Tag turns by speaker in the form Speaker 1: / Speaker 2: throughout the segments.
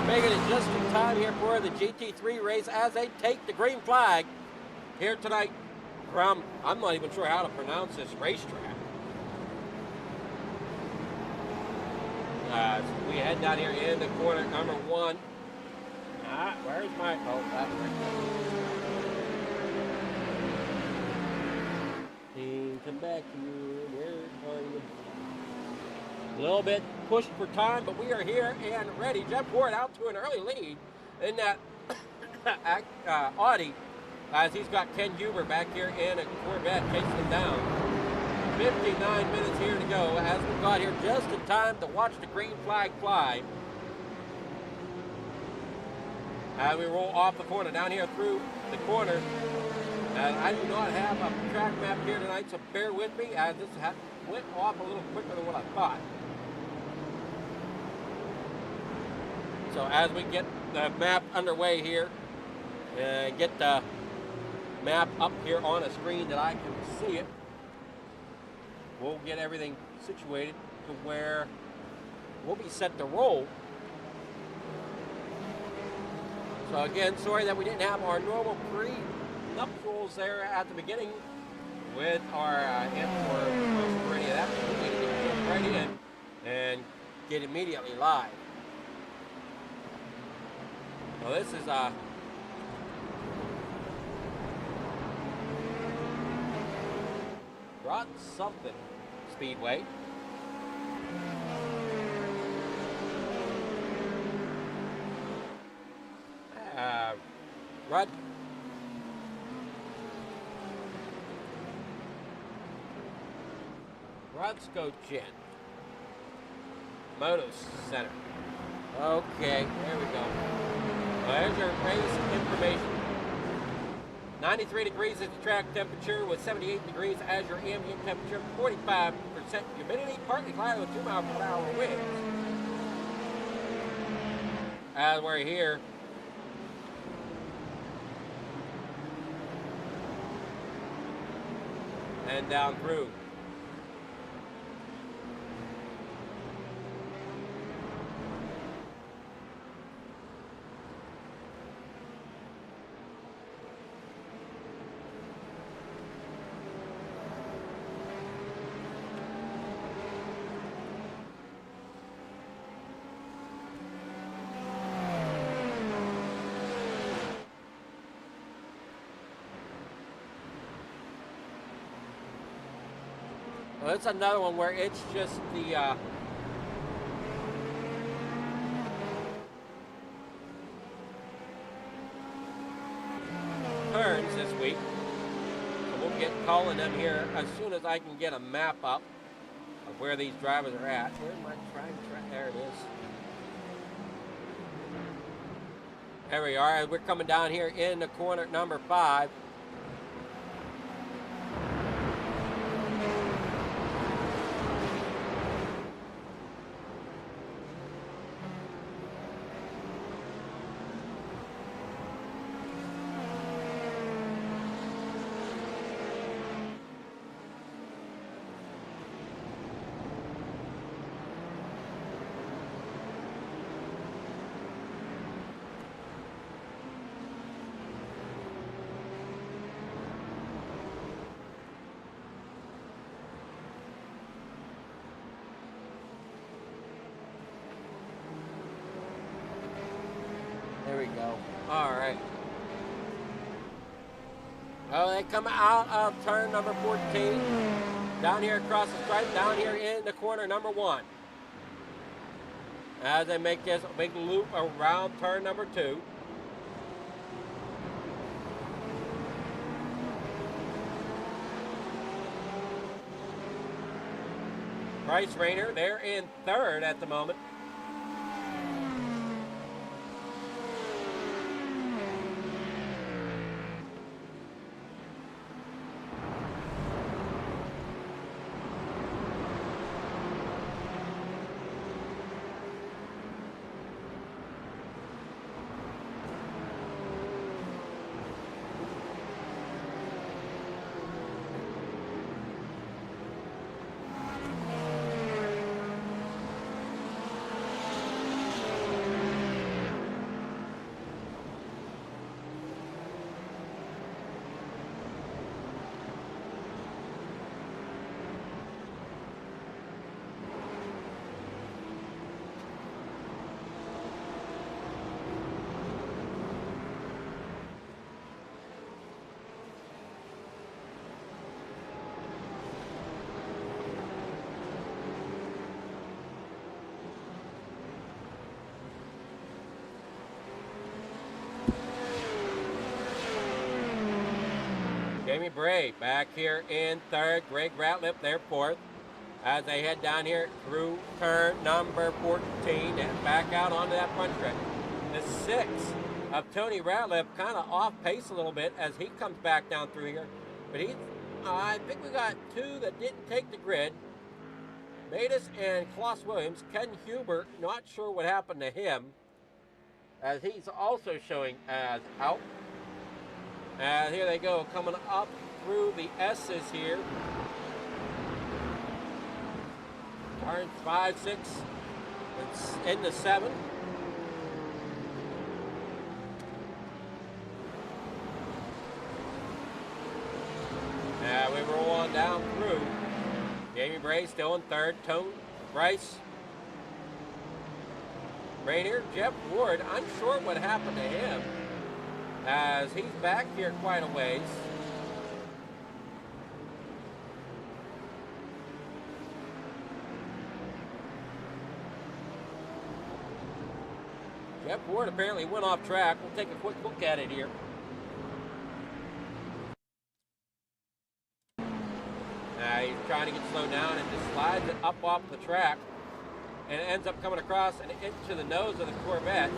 Speaker 1: Making it just in time here for the GT3 race as they take the green flag here tonight from, I'm not even sure how to pronounce this racetrack. So we head down here in the corner number 1. Where's my, oh, that's right there. Come back here, where are you? A little bit pushed for time, but we are here and ready. Jeff Ward out to an early lead in that Audi, as he's got Ken Huber back here in a Corvette chasing him down. 59 minutes here to go as we got here just in time to watch the green flag fly. As we roll off the corner down here through the corner. I do not have a track map here tonight, so bear with me as this went off a little quicker than what I thought. So as we get the map underway here, get the map up here on a screen that I can see it, we'll get everything situated to where we'll be set to roll. So again, sorry that we didn't have our normal pre-nuptials there at the beginning with our info or any of that. We need to get right in and get immediately live. So this is Something Speedway. Rudskogen Moto Center. Okay, there we go. There's your race information. 93 degrees is the track temperature with 78 degrees as your ambient temperature, 45% humidity, partly cloudy with 2 mph winds. As we're here, and down through. Well, it's another one where it's just the turns this week. So we'll get calling them here as soon as I can get a map up of where these drivers are at. Where's my track? There it is. There we are. We're coming down here in the corner number 5. There we go. All right. Oh, they come out of turn number 14. Down here across the stripe, down here in the corner number 1. As they make this big loop around turn number 2. Bryce Rayner, they're in 3rd at the moment. Jamie Bray back here in third. Greg Ratliff there fourth. As they head down here through turn number 14 and back out onto that front stretch. The 6 of Tony Ratliff kind of off pace a little bit as he comes back down through here. But I think we got 2 that didn't take the grid. Matus and Klaus Williams. Ken Huber, not sure what happened to him, as he's also showing as out. And here they go, coming up through the S's here. Turn 5, 6, it's into 7. And we roll on down through. Jamie Bray still in third. Tone, Bryce, Rainier, Jeff Ward. Unsure what happened to him, as he's back here quite a ways. Jeff Ward apparently went off track. We'll take a quick look at it here. He's trying to get slowed down and just slides it up off the track, and it ends up coming across and into the nose of the Corvette.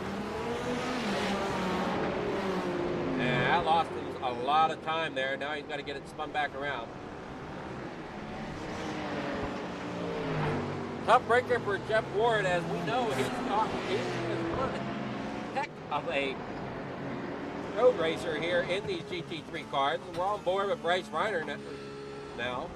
Speaker 1: And that lost him a lot of time there. Now he's got to get it spun back around. Tough breaker for Jeff Ward, as we know he is one heck of a road racer here in these GT3 cars. We're on board with Bryce Reiner now.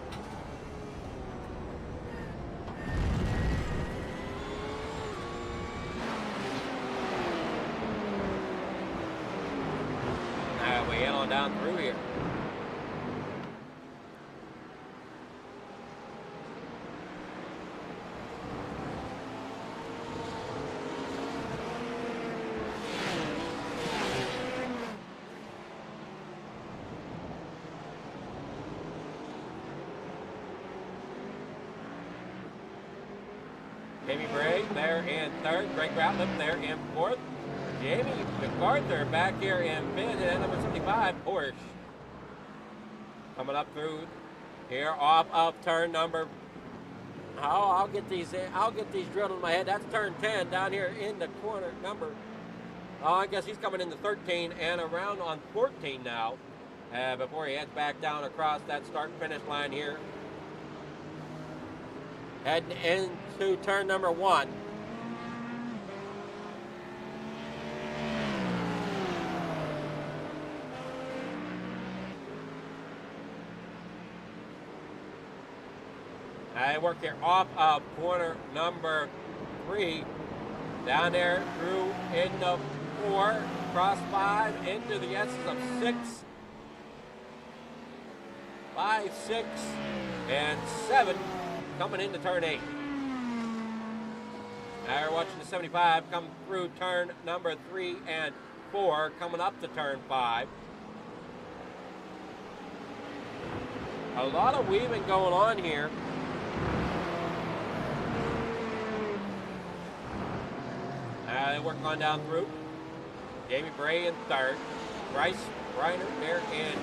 Speaker 1: We head on down through here. Jamie Bray there in third. Greg Ratliff there in fourth. Jamie MacArthur back here in fifth, and number 75, Porsche. Coming up through here off of turn number. I'll get these drilled in my head. That's turn 10 down here in the corner number. I guess he's coming into 13 and around on 14 now. Before he heads back down across that start-finish line here. Heading into turn number 1. I work here off of corner number 3, down there through into 4, cross 5, into the S's of 6, 5, 6, and 7, coming into turn 8. Now we're watching the 75 come through turn number 3 and 4, coming up to turn 5. A lot of weaving going on here. They work on down through. Jamie Bray in third. Bryce Reiner there in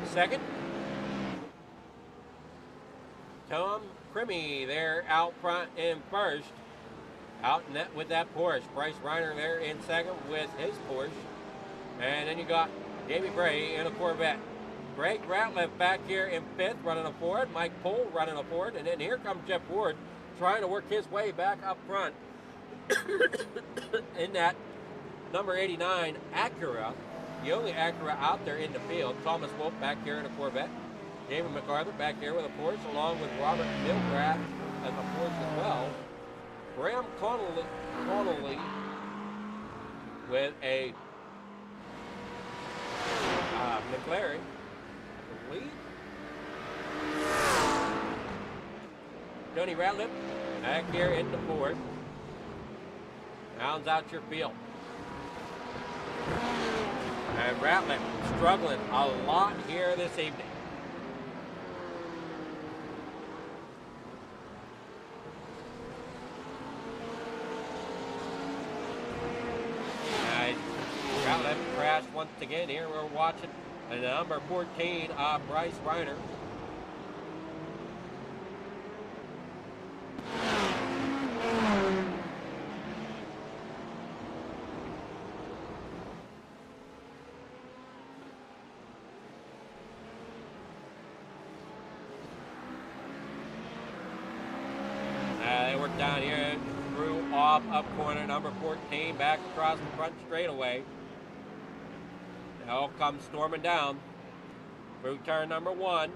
Speaker 1: second. Tom Crimmy there out front in first. Out net with that Porsche. Bryce Reiner there in second with his Porsche. And then you got Jamie Bray in a Corvette. Greg Ratliff back here in fifth, running a Ford. Mike Pohl running a Ford. And then here comes Jeff Ward trying to work his way back up front in that number 89 Acura, the only Acura out there in the field. Thomas Wolf back here in a Corvette. Jamie MacArthur back here with a Porsche, along with Robert Milgrath as a Porsche as well. Graham Connolly with a McLaren, I believe. Tony Ratliff back here in the Ford. Rounds out your field. And Ratliff struggling a lot here this evening. Ratliff crashed once again here. We're watching And number 14, Bryce Reiner. They work down here, through off up corner, number 14, back across the front straightaway. They'll come storming down through turn number 1.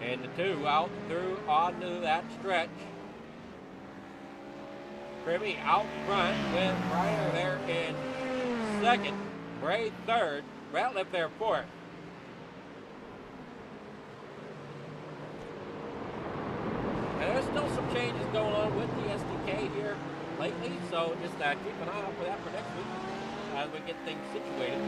Speaker 1: And the 2 out through onto that stretch. Crimmy out front with Reiner there in second, Bray third, Ratliff there fourth. And there's still some changes going on with the SDK here lately, so just keep an eye out for that for next week as we get things situated.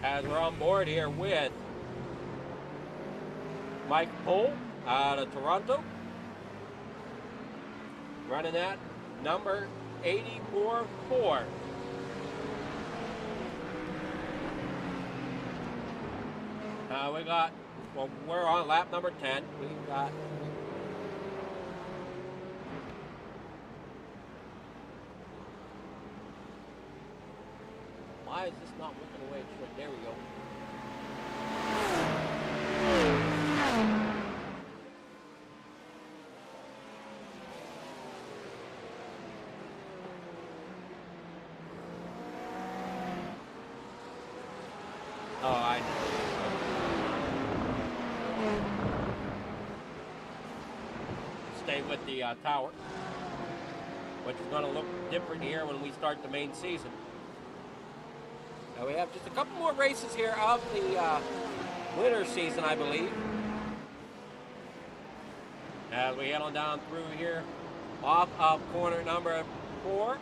Speaker 1: As we're on board here with Mike Pohl out of Toronto, running that number 84-4. We got, well, we're on lap number 10. We've got why is this not working away? There we go. Oh, I know. Stay with the tower, which is going to look different here when we start the main season. Now we have just a couple more races here of the winter season, I believe. As we head on down through here, off of corner number 4,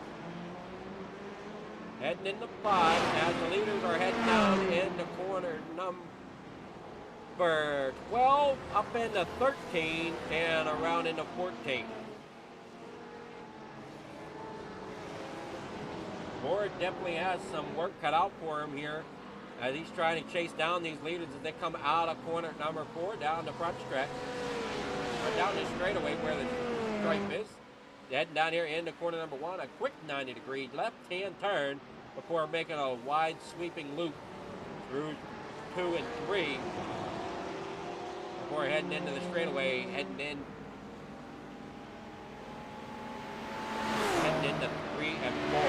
Speaker 1: heading into 5, as the leaders are heading down into corner number 12, up into 13, and around into 14. Ford definitely has some work cut out for him here as he's trying to chase down these leaders as they come out of corner number 4 down the front stretch, or down the straightaway where the stripe is. Heading down here into corner number 1, a quick 90-degree left-hand turn before making a wide sweeping loop through 2 and 3 before heading into the straightaway, heading into 3 and 4.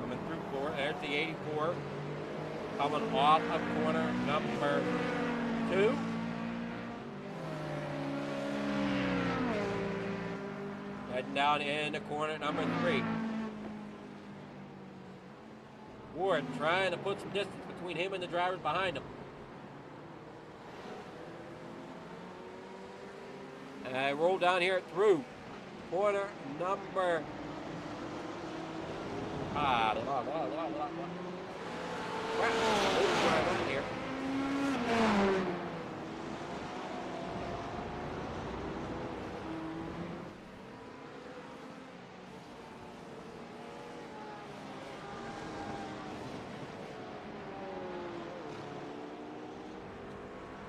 Speaker 1: Coming through 4, there's the 84. Coming off of corner number 2. Heading down into corner number 3. Ward trying to put some distance between him and the drivers behind him. And I roll down here through corner number here.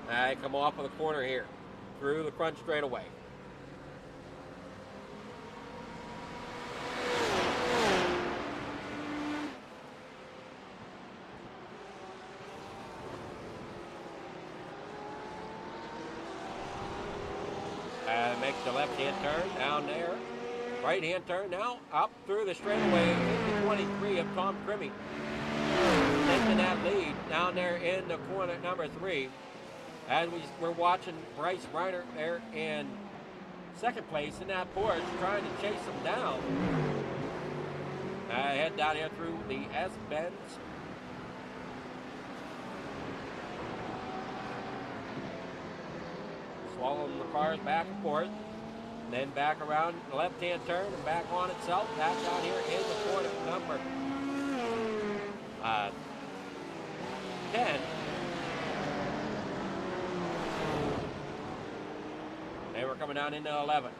Speaker 1: I come off of the corner here through the front straightaway. Makes the left-hand turn down there. Right-hand turn now up through the straightaway into 23 of Tom Crimmy. Then in that lead down there in the corner number 3. And we're watching Bryce Reiner there in second place in that Porsche, trying to chase him down. Head down here through the S-bends. Swallowing the cars back and forth. Then back around the left-hand turn and back on itself. Back down here in the corner number 10. And we're coming down into 11.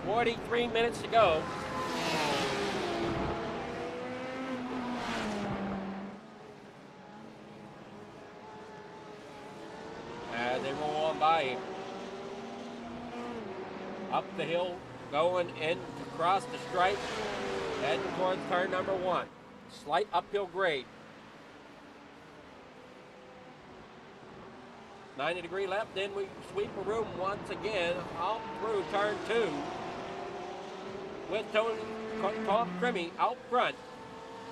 Speaker 1: "43 minutes to go. As they roll on by. Up the hill, going in across the stripe, heading towards turn number 1. Slight uphill grade. 90-degree left, then we sweep a room once again out through turn 2 with Tom Crimmy out front.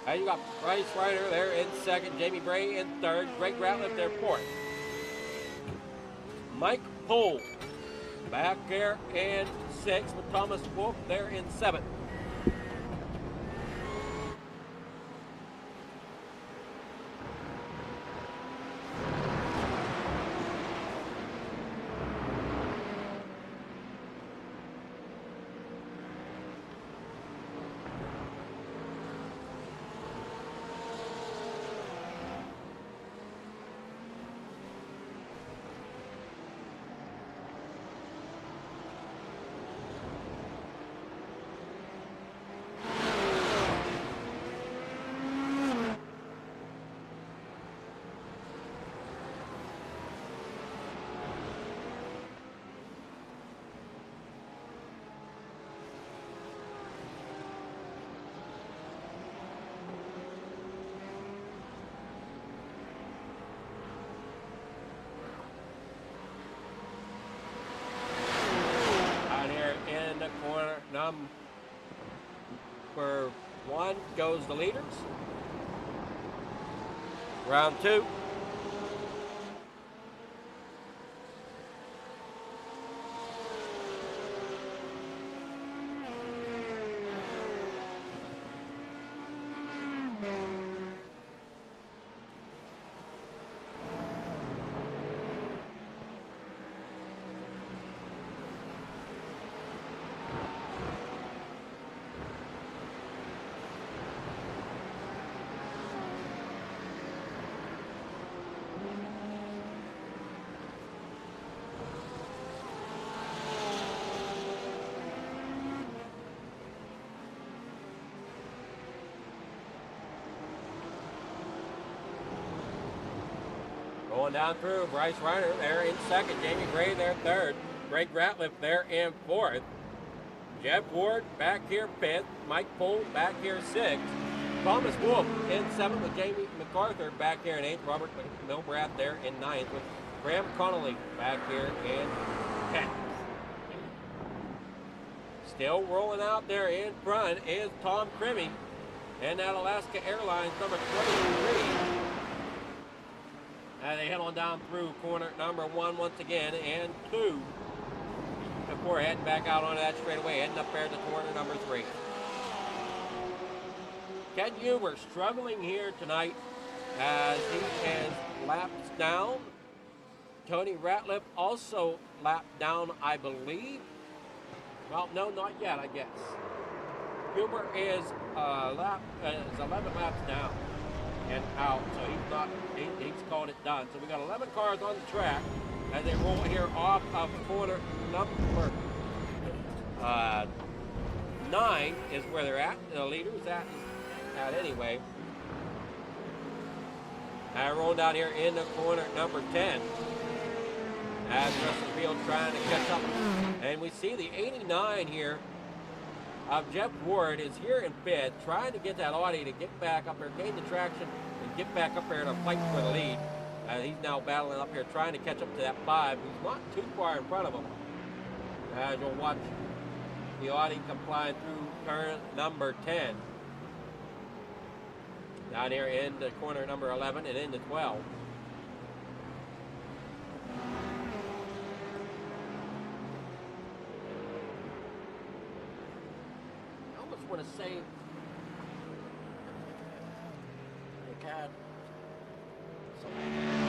Speaker 1: And you got Bryce Reiner there in second, Jamie Bray in third, Greg Ratliff there fourth. Mike Poole back there in sixth with Thomas Wolf there in seventh. Corner number 1 goes the leaders. Round 2. Going down through, Bryce Reiner there in second, Jamie Gray there third, Greg Ratliff there in fourth, Jeff Ward back here fifth, Mike Poole back here sixth, Thomas Wolf in seventh with Jamie MacArthur back here in eighth, Robert Milbrath there in ninth with Graham Connolly back here in 10th. Still rolling out there in front is Tom Crimmy and that Alaska Airlines number 23. They head on down through corner number 1 once again and 2 before heading back out onto that straightaway, heading up there to corner number 3. Ken Huber struggling here tonight as he is lapped down. Tony Ratliff also lapped down, I believe. Well, no, not yet, I guess. Huber is 11 laps down and out, so he's called it done. So we got 11 cars on the track as they roll here off of corner number 9 is where they're at. The leaders at anyway. Rolling down here in the corner number 10 as Russell Field trying to catch up. And we see the 89 here of Jeff Ward is here in fifth, trying to get that Audi to get back up there, gain the traction, and get back up there to fight for the lead. He's now battling up here, trying to catch up to that 5, who's not too far in front of him. As you'll watch Audi come flying through turn number 10. Down here into corner number 11 and into 12. I almost want to say they had something.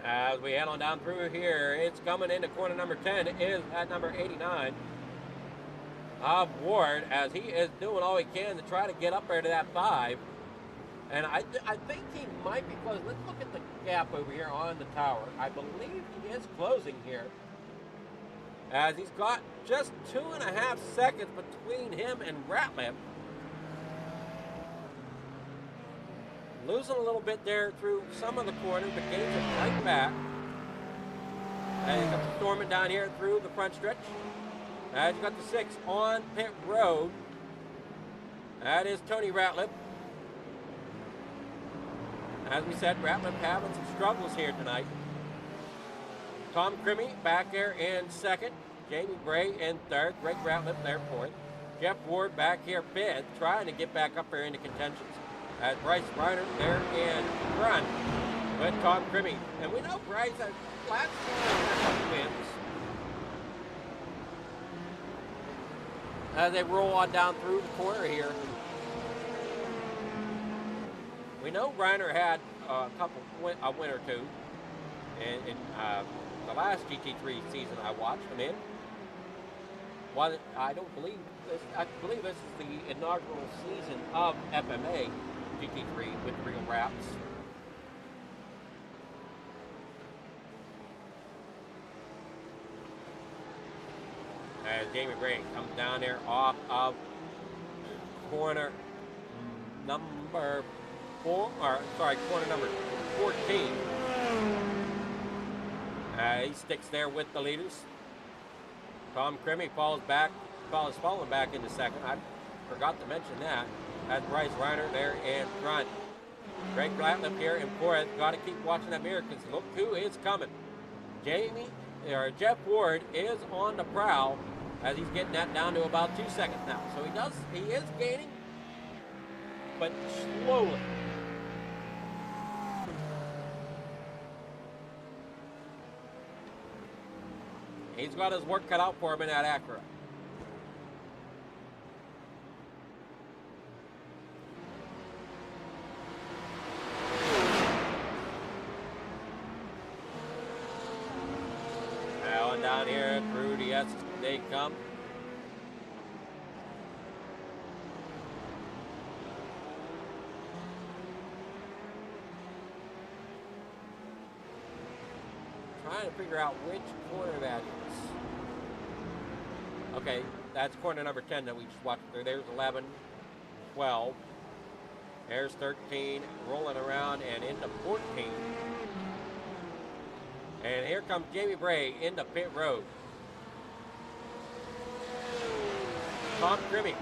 Speaker 1: As we head on down through here, it's coming into corner number 10. It is at number 89 of Ward, as he is doing all he can to try to get up there to that 5. And I think he might be close. Let's look at the gap over here on the tower. I believe he is closing here, as he's got just 2.5 seconds between him and Ratliff. Losing a little bit there through some of the corners, but gains it right back. And he's got the storming down here through the front stretch. As you got the 6 on pit road. That is Tony Ratliff. As we said, Ratliff having some struggles here tonight. Tom Crimmy back there in second. Jamie Bray in third. Greg Ratliff there fourth. Jeff Ward back here fifth, trying to get back up there into contentions. As Bryce Reiner there in front with Tom Crimmy. And we know Bryce has last wins. As they roll on down through the corner here. We know Reiner had a win or two in the last GT3 season I watched him in. I believe this is the inaugural season of FMA GT3 with Regal Wrapz. As Jamie Bray comes down there off of corner number 14. He sticks there with the leaders. Tom Crimmy falling back into second. I forgot to mention that. That's Bryce Reiner there in front. Greg Ratliff here in fourth. Got to keep watching that mirror, because look who is coming. Jeff Ward is on the prowl, as he's getting that down to about 2 seconds now. So he is gaining, but slowly. He's got his work cut out for him in that Acura. Now and down here through the S they come. Trying to figure out which corner that is. Okay, that's corner number 10 that we just walked through. There's 11, 12. There's 13, rolling around and into 14. And here comes Jamie Bray into pit road. Tom Crimmy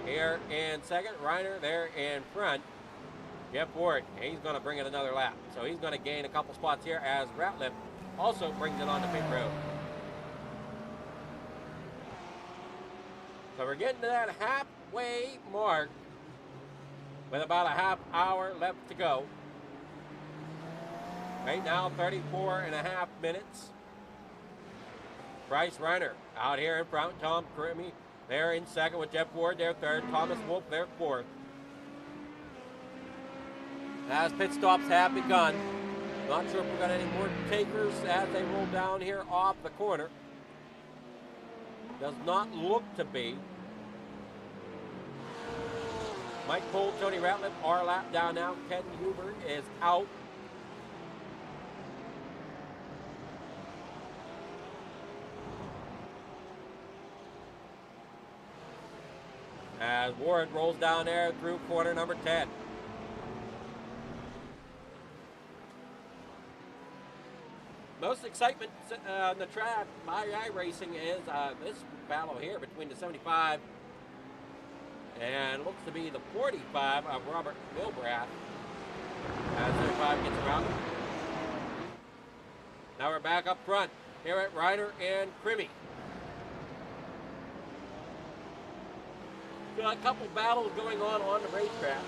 Speaker 1: here in second. Reiner there in front. Jeff Ward, he's going to bring it another lap. So he's going to gain a couple spots here, as Ratliff also brings it on the pit road. So we're getting to that halfway mark with about a half hour left to go. Right now, 34.5 minutes. Bryce Reiner out here in front. Tom Crimmy there in second with Jeff Ward there third. Thomas Wolf there fourth. as pit stops have begun. Not sure if we've got any more takers as they roll down here off the corner. Does not look to be. Mike Cole, Tony Ratliff are lap down now. Ken Huber is out. As Ward rolls down there through corner number 10. Most excitement on the track by iRacing is this battle here between the 75 and looks to be the 45 of Robert Wilbrath. As 75 gets around. Now we're back up front here at Ryder and Crimmy. Got a couple battles going on the racetrack.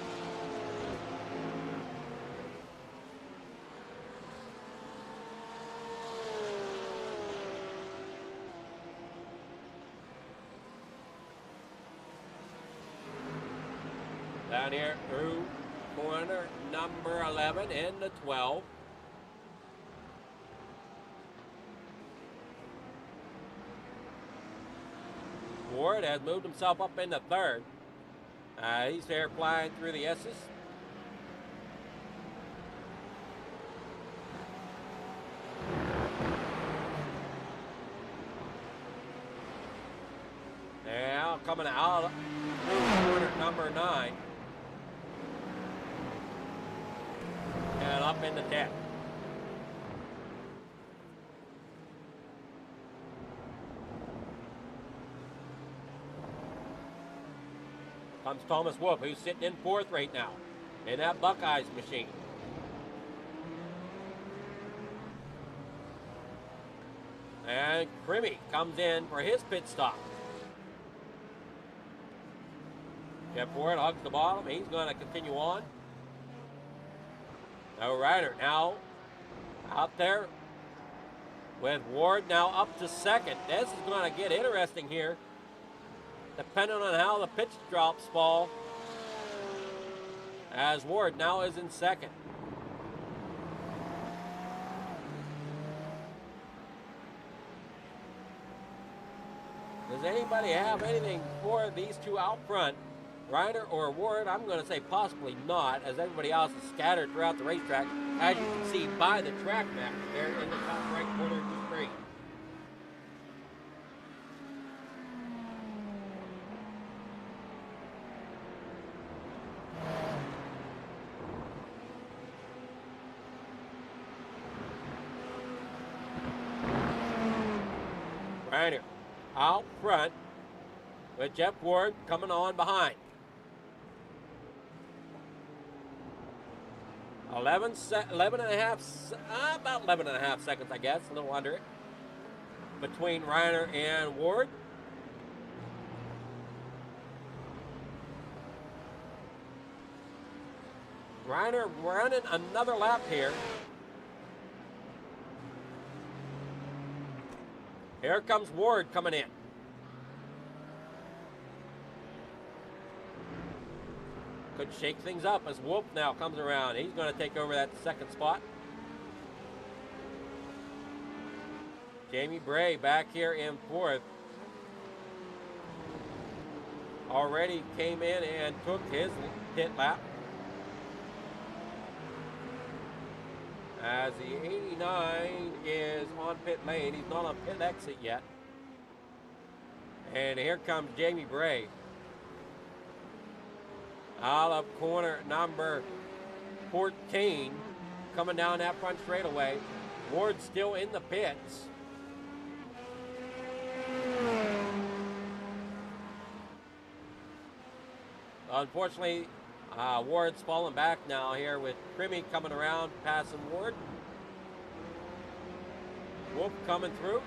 Speaker 1: Down here through corner number 11 into 12. Ward has moved himself up into third. He's there flying through the S's. Now coming out through corner number 9. And up into 10. Comes Thomas Wolf, who's sitting in 4th right now in that Buckeyes machine. And Crimmy comes in for his pit stop. Jeff Ward hugs the bottom. He's going to continue on. No Ryder now out there with Ward now up to 2nd. This is going to get interesting here, depending on how the pitch drops fall, as Ward now is in 2nd. Does anybody have anything for these two out front, Ryder or Ward? I'm going to say possibly not, as everybody else is scattered throughout the racetrack, as you can see by the track map there in the top right corner of the screen. Ryder out front with Jeff Ward coming on behind. 11 and a half, about 11 and a half seconds, I guess, a little under it, between Ryder and Ward. Ryder running another lap here. Here comes Ward coming in. Could shake things up as Wolf now comes around. He's going to take over that 2nd spot. Jamie Bray back here in 4th. Already came in and took his pit lap. As the 89 is on pit lane. He's not on pit exit yet. And here comes Jamie Bray. Out of corner number 14, coming down that front straightaway. Ward still in the pits. Unfortunately, Ward's falling back now here with Crimmy coming around, passing Ward. Wolf coming through.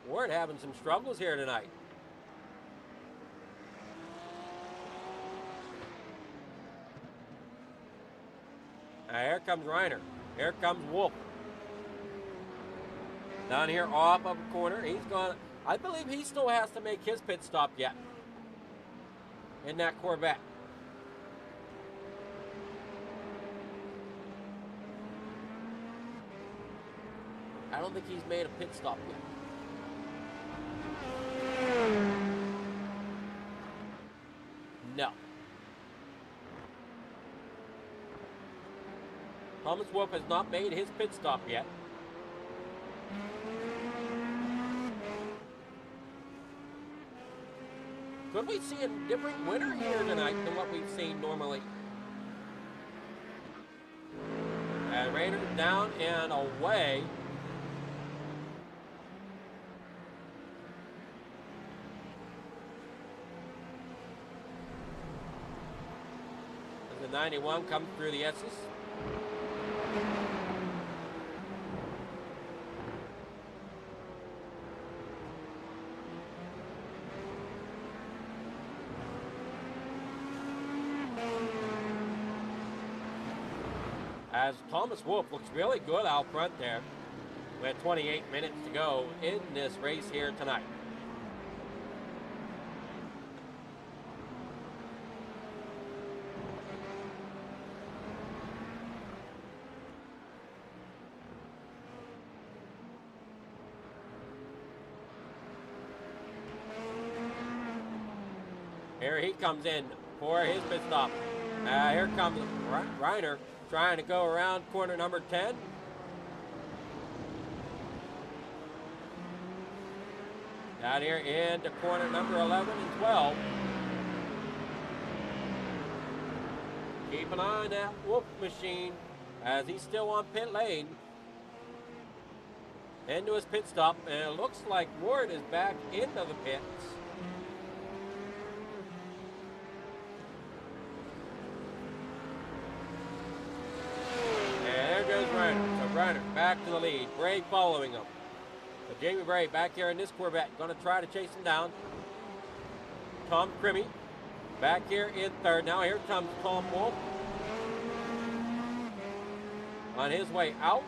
Speaker 1: Ward having some struggles here tonight. Now here comes Reiner. Here comes Wolf. Down here off of a corner. He's gone. I believe he still has to make his pit stop yet. in that Corvette. I don't think he's made a pit stop yet. No. Thomas Wolfe has not made his pit stop yet. Could we see a different winner here tonight than what we've seen normally? And Rainer down and away. As the 91 comes through the S's. As Thomas Wolfe looks really good out front there with 28 minutes to go in this race here tonight. Here he comes in for his pit stop. Here comes Reiner trying to go around corner number 10. Down here into corner number 11 and 12. Keep an eye on that Wolfe machine as he's still on pit lane. Into his pit stop, and it looks like Ward is back into the pits. So Reiner back to the lead. Bray following him. So Jamie Bray back here in this Corvette. Going to try to chase him down. Tom Crimmy back here in third. Now here comes Tom Wolfe on his way out.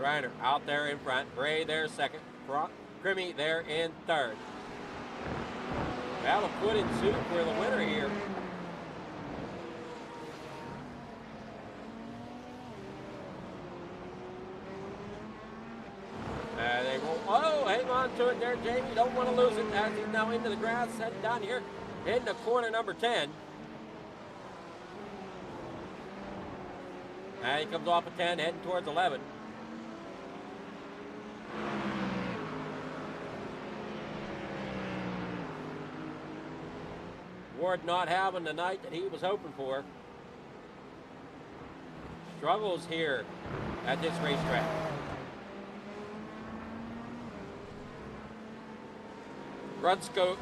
Speaker 1: Reiner out there in front. Bray there second. Crimmy there in third. Battle put in suit for the winner here. They roll. Oh, hang on to it there, Jamie. Don't want to lose it as he's now into the grass, heading down here into corner number 10. And he comes off of 10, heading towards 11. Ward not having the night that he was hoping for. Struggles here at this racetrack. Rudskogen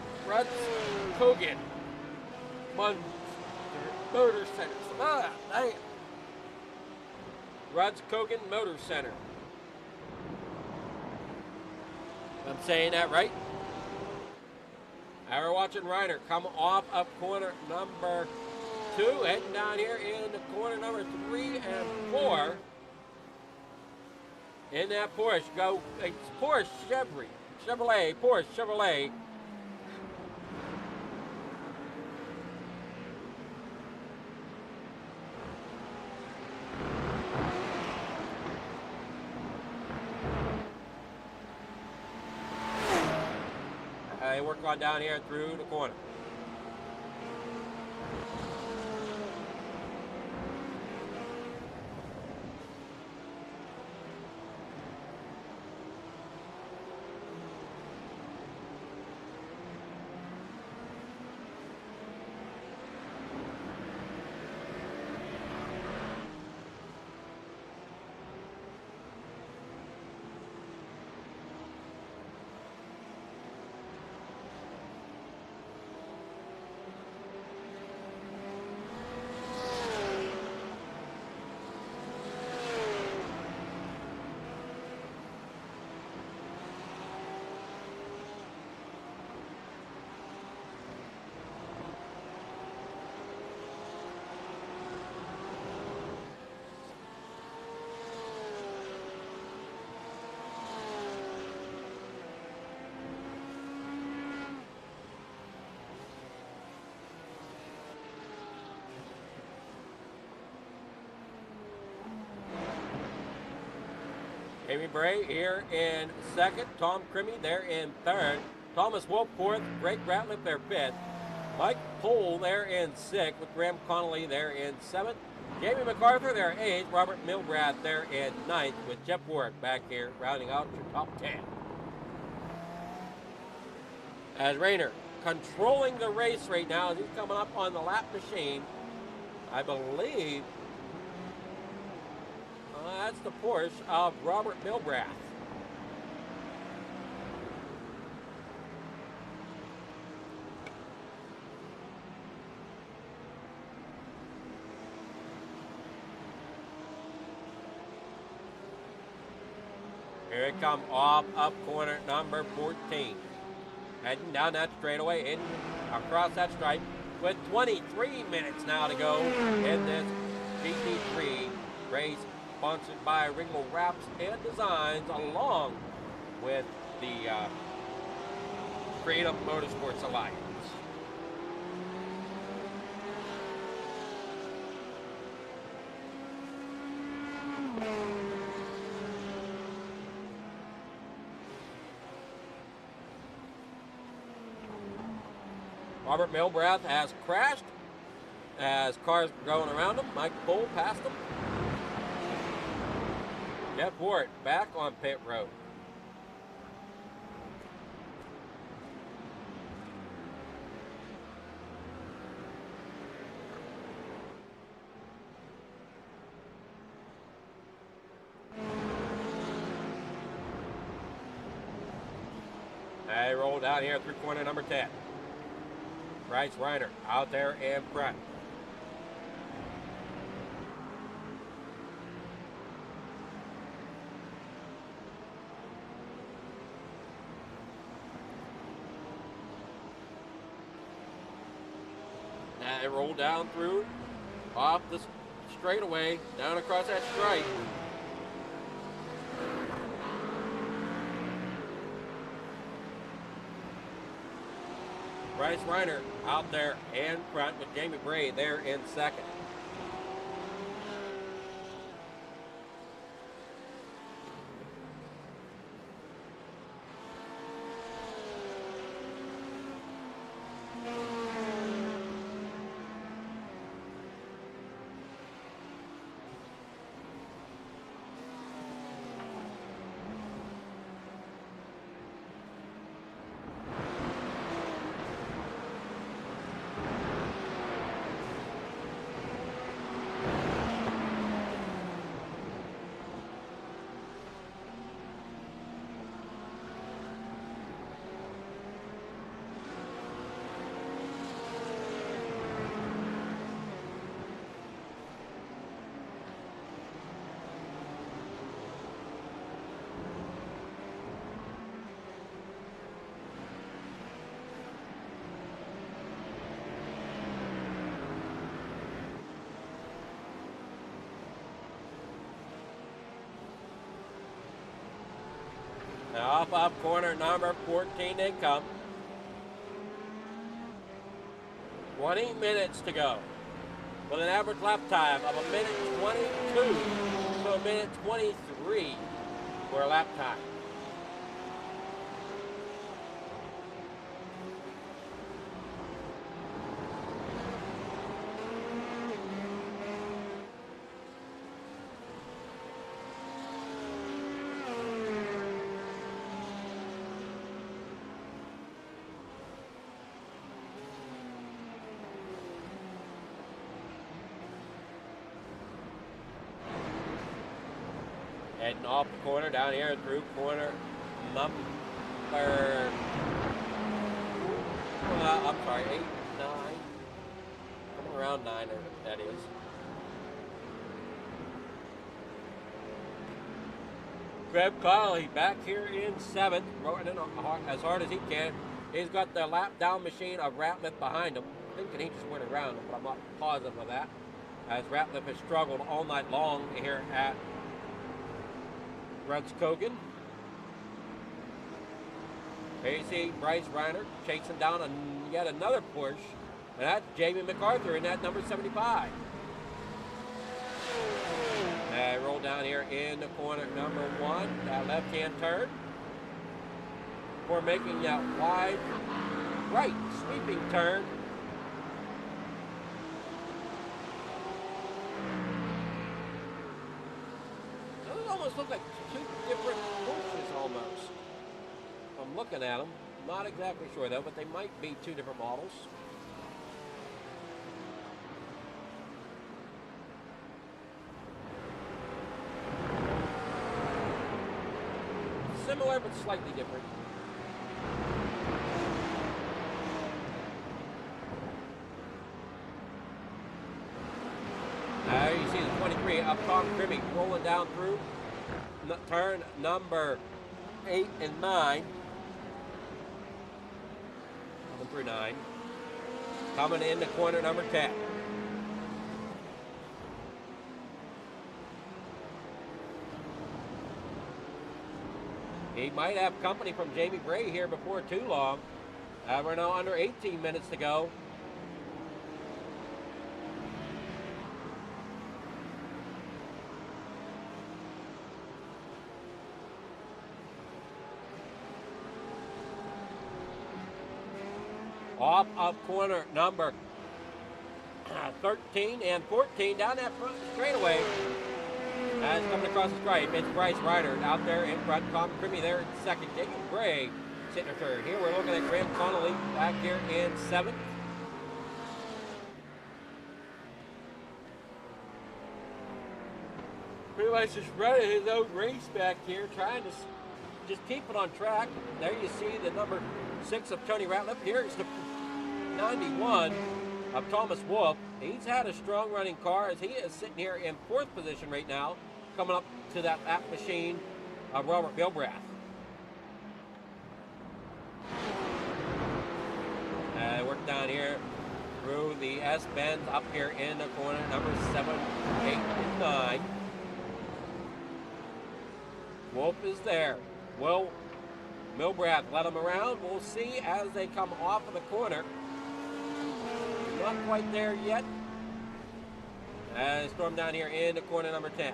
Speaker 1: Motor Center. Damn. Rudskogen Motor Center. I'm saying that right? Now we're watching Reiner come off of corner number 2, heading down here into corner number 3 and 4. In that Porsche, it's Porsche Chevrolet. They work on down here through the corner. Jamie Bray here in second. Tom Crimmy there in third. Thomas Wolf fourth. Greg Ratliff there fifth. Mike Pohl there in sixth with Graham Connolly there in seventh. Jamie MacArthur there eighth. Robert Milbrath there in ninth with Jeff Warwick back here rounding out your top 10. As Rayner controlling the race right now as he's coming up on the lap machine. I believe that's the Porsche of Robert Milbrath. Here it comes off up corner number 14. Heading down that straightaway in across that stripe with 23 minutes now to go in this GT3 race sponsored by Regal Wrapz and Designs along with the Freedom Motorsports Alliance. Robert Milbrath has crashed as cars going around him. Mike Pohl passed him. Jeff Ward back on pit road. They roll down here through corner number 10. Bryce Reiner out there in front. Now they roll down through, off the straightaway, down across that stripe. Bryce Reiner out there in front with Jamie Bray there in second. Now up corner number 14 they come. 20 minutes to go with an average lap time of 1:22 to 1:23 for a lap time. Heading off the corner down here through corner number, I'm sorry, 8, 9, coming around 9, that is. Greg Connolly back here in 7th, rolling in as hard as he can. He's got the lap down machine of Ratliff behind him. Thinking he just went around him, but I'm not positive of that. As Ratliff has struggled all night long here at Rudskogen. Here you see Bryce Reiner chasing down yet another Porsche, and that's Jamie MacArthur in that number 75. Roll down here in the corner number 1, that left-hand turn. Before making that wide right sweeping turn. Those almost look like two different Porsches almost. I'm looking at them. Not exactly sure though, but they might be two different models. Similar but slightly different. You see the 23 up top, Grimmy rolling down through turn number 8 and 9. Coming through 9. Coming in the corner number 10. He might have company from Jamie Bray here before too long. We're now under 18 minutes to go. Off of corner number 13 and 14 down that front straightaway. As coming across the stripe, it's Bryce Ryder out there in front. Tom Crimmy there in second. Jacob Gray sitting in third. Here we're looking at Graham Connolly back here in 7th. Pretty much just running his own race back here, trying to just keep it on track. There you see the number 6 of Tony Ratliff. Here's the 91 of Thomas Wolf. He's had a strong running car as he is sitting here in 4th position right now, coming up to that lap machine of Robert Bilbrath. Work down here through the S-bends up here in the corner, number 7, 8, and 9. Wolf is there. Will Bilbrath let him around? We'll see as they come off of the corner. Not quite there yet. Storm down here in the corner number 10.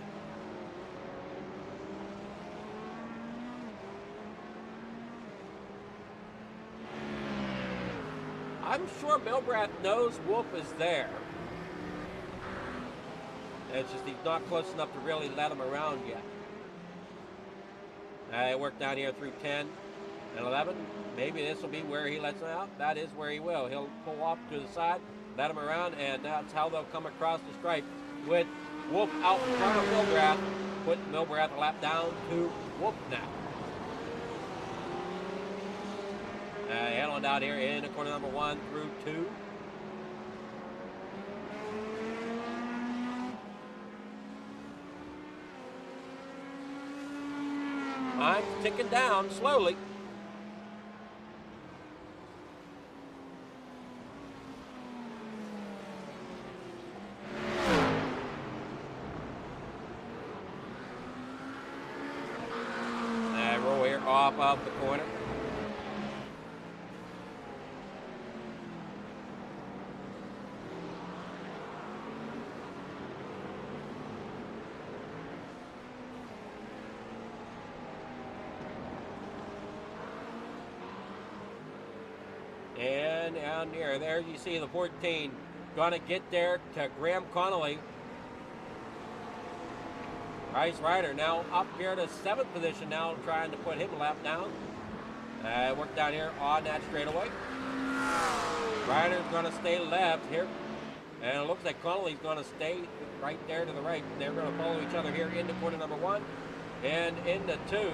Speaker 1: I'm sure Bilbrath knows Wolf is there. It's just he's not close enough to really let him around yet. Work down here through 10 and 11. Maybe this will be where he lets him out. That is where he will. He'll pull off to the side, let him around, and that's how they'll come across the stripe with Wolf out in front of Bilbrath, putting Bilbrath a lap down to Wolf now. Head on down here in the corner number 1 through 2. I'm ticking down slowly. Roll here off of the corner. And down here, there you see the 14 gonna get there to Graham Connolly. Bryce Ryder now up here to 7th position now, trying to put him a lap down. Work down here on that straightaway. Ryder's gonna stay left here. And it looks like Connolly's gonna stay right there to the right. They're gonna follow each other here into corner number 1 and into 2.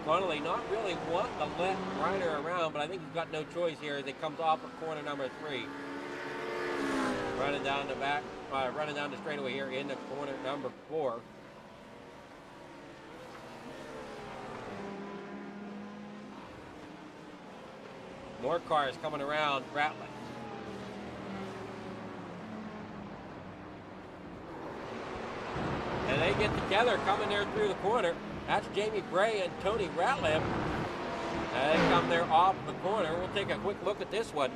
Speaker 1: Connolly not really wanting to let Ryder around, but I think he's got no choice here as he comes off of corner number 3. Running down the back, running down the straightaway here into corner number 4. More cars coming around Ratliff. And they get together coming there through the corner. That's Jamie Bray and Tony Ratliff. They come there off the corner. We'll take a quick look at this one.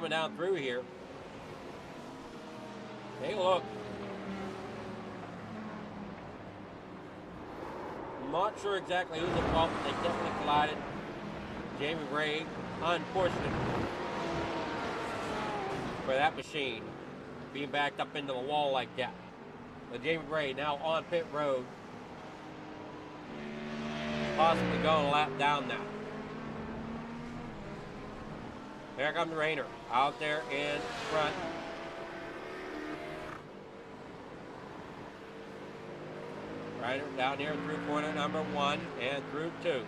Speaker 1: coming down through here. Take a look. I'm not sure exactly who's at fault, but they definitely collided. Jamie Ray, unfortunate for that machine being backed up into the wall like that. But Jamie Ray now on pit road, possibly going a lap down now. There comes Rayner out there in front. Ryder down here through corner number 1 and through 2.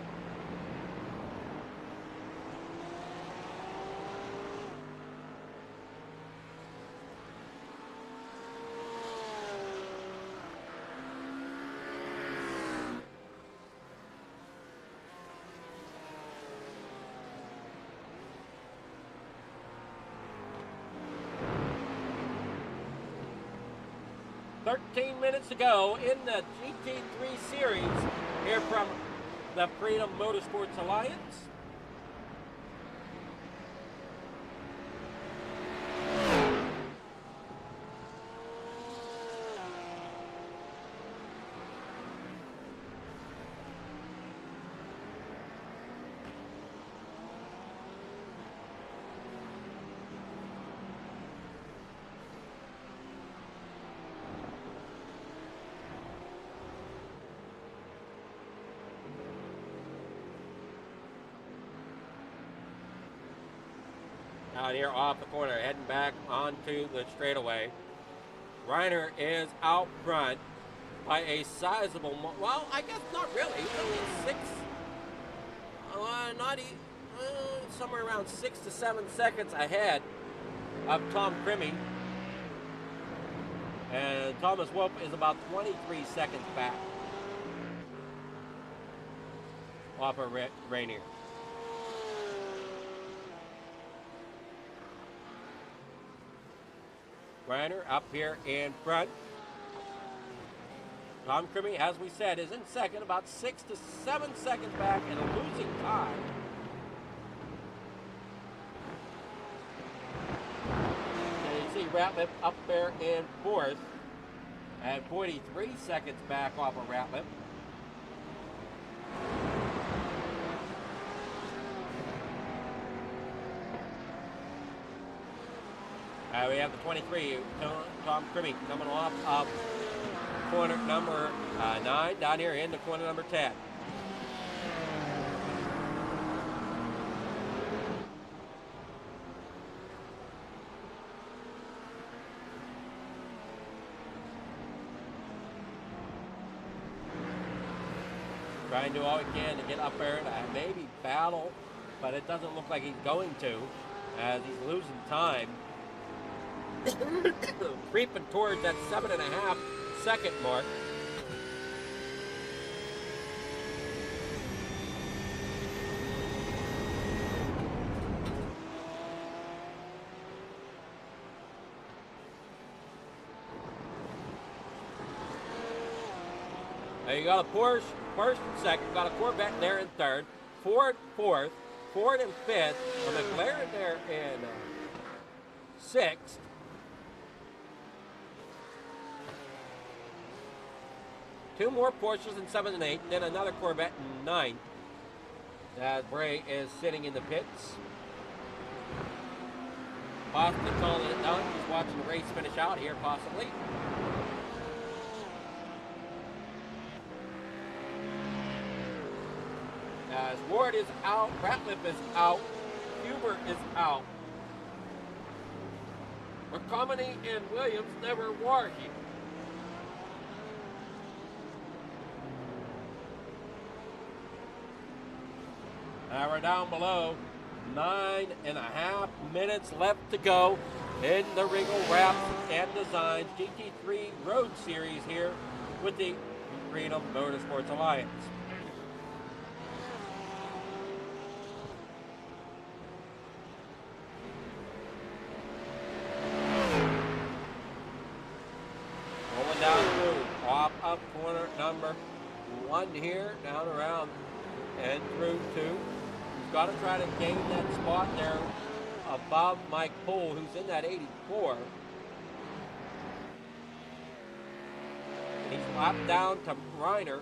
Speaker 1: Minutes to go in the GT3 series here from the Freedom Motorsports Alliance. Out here off the corner, heading back onto the straightaway. Reiner is out front by a sizable, well, I guess not really. He's only somewhere around 6 to 7 seconds ahead of Tom Crimmy. And Thomas Wolf is about 23 seconds back off of Rainier. Reiner up here in front. Tom Crimmy, as we said, is in second, about 6 to 7 seconds back and a losing time. And you see Ratliff up there in fourth at 43 seconds back off of Ratliff. We have the 23, Tom Crimmy, coming off of corner number 9, down here into corner number 10. Trying to do all he can to get up there and maybe battle, but it doesn't look like he's going to, as he's losing time. Creeping towards that 7.5 second mark. Now you got a Porsche first and second, got a Corvette there in third, Ford fourth, Ford in fifth, a McLaren there in sixth. Two more Porsches in 7th and 8th, then another Corvette in 9th. As Bray is sitting in the pits. Possibly calling it done. He's watching the race finish out here, possibly. As Ward is out, Ratliff is out, Huber is out. McComany and Williams never were here. Now we're down below, 9.5 minutes left to go in the Regal Wrapz and Designs GT3 Road Series here with the Freedom Motorsports Alliance. Going down through, off up corner number 1 here, down around and through 2. Got to try to gain that spot there above Mike Poole, who's in that 84. He's lapped down to Reiner.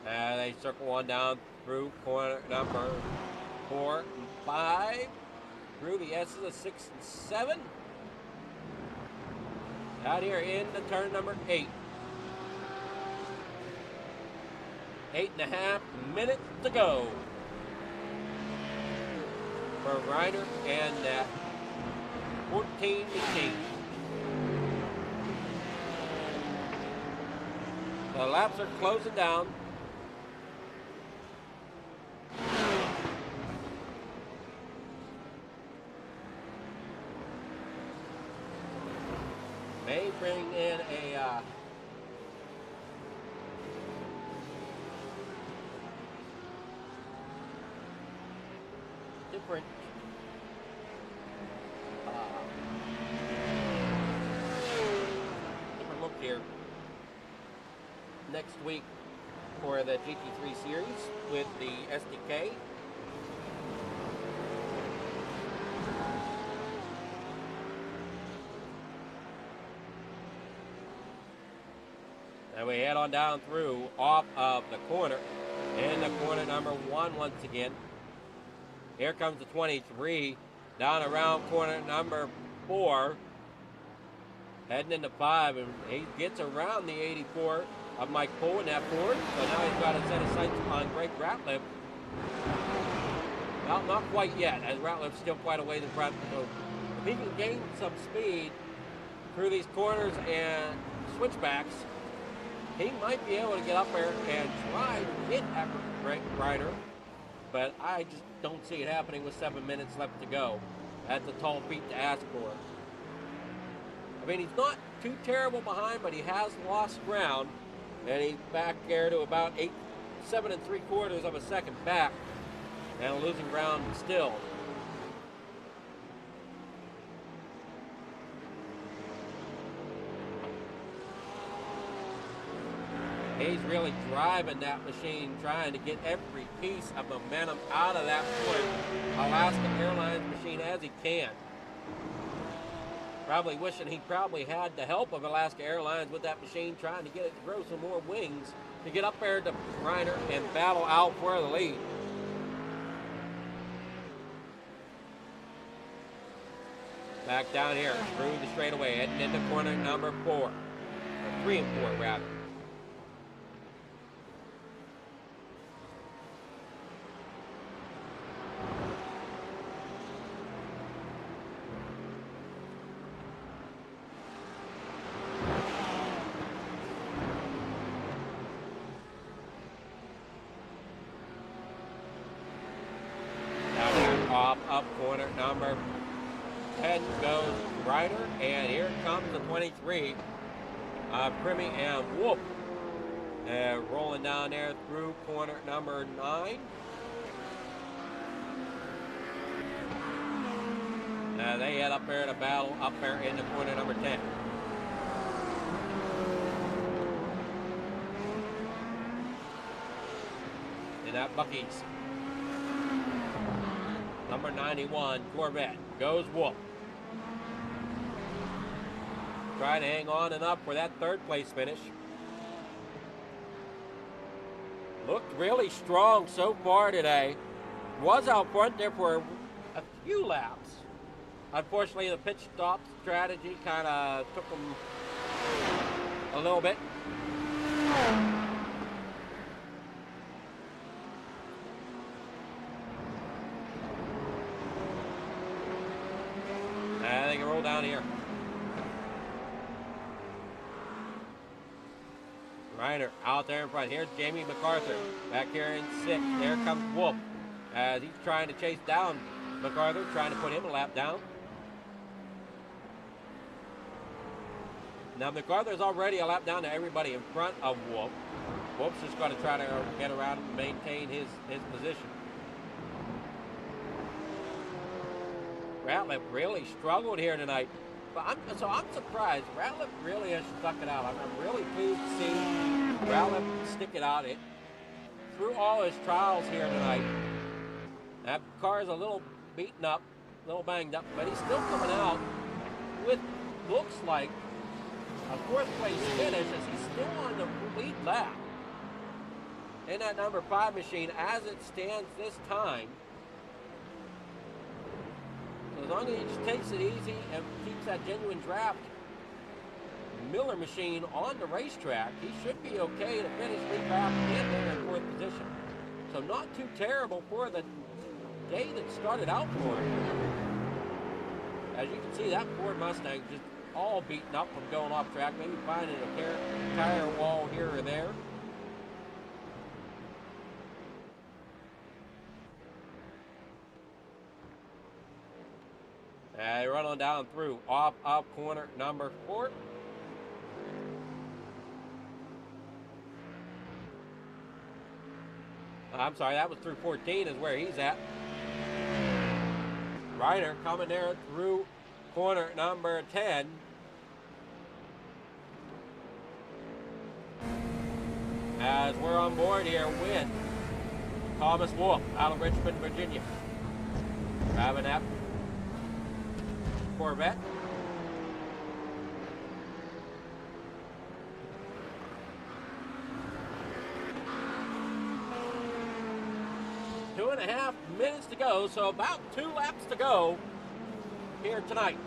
Speaker 1: They circle on down through corner number 4 and 5. Through the S's of 6 and 7. Out here into turn number 8. 8.5 minutes to go for Reiner and that 14 machine. The laps are closing down. May bring in a different look here next week for the GT3 series with the SDK. And we head on down through off of the corner. In the corner number 1 once again. Here comes the 23. Down around corner number 4. Heading into 5. And he gets around the 84 of Mike Poole in that Ford. So now he's got a set of sights on Greg Ratliff. Well, not quite yet, as Ratliff's still quite a ways in front. So if he can gain some speed through these corners and switchbacks, he might be able to get up there and try to hit after Greg Reiner, but I just don't see it happening with 7 minutes left to go. That's a tall feat to ask for. I mean, he's not too terrible behind, but he has lost ground, and he's back there to about 7 3/4 of a second back, and losing ground still. He's really driving that machine, trying to get every piece of momentum out of that Alaska Airlines machine as he can. Probably wishing he probably had the help of Alaska Airlines with that machine, trying to get it to grow some more wings to get up there to Reiner and battle out for the lead. Back down here through the straightaway, heading into corner number 4. Or 3 and 4 rather. Up corner number 10 goes Reiner, and here comes the 23, Primmy and Wolf, rolling down there through corner number 9. They head up there to battle up there into corner number 10. And that Bucky's number 91 Corvette goes Wolf. Trying to hang on and up for that 3rd place finish. Looked really strong so far today. Was out front there for a few laps. Unfortunately, the pit stop strategy kind of took him a little bit. They can roll down here. Reiner out there in front. Here's Jamie MacArthur back here in 6th. There comes Wolf as he's trying to chase down MacArthur, trying to put him a lap down. Now MacArthur's already a lap down to everybody in front of Wolf. Wolf's just going to try to get around and maintain his position. Ratliff really struggled here tonight. But I'm surprised. Ratliff really has stuck it out. I'm really pleased to see Ratliff stick it out. It through all his trials here tonight. That car is a little beaten up, a little banged up, but he's still coming out with looks like a fourth place finish as he's still on the lead lap in that number 5 machine as it stands this time. So as long as he just takes it easy and keeps that genuine draft Miller machine on the racetrack, he should be okay to finish lead lap and there in 4th position. So not too terrible for the day that started out for him. As you can see, that Ford Mustang just all beaten up from going off track, maybe finding a tire wall here or there. And run on down through off corner number 4. I'm sorry, that was through 14 is where he's at. Ryder coming there through corner number 10. As we're on board here with Thomas Wolf out of Richmond, Virginia. Driving that Corvette. Two and a half minutes to go, so about 2 laps to go here tonight.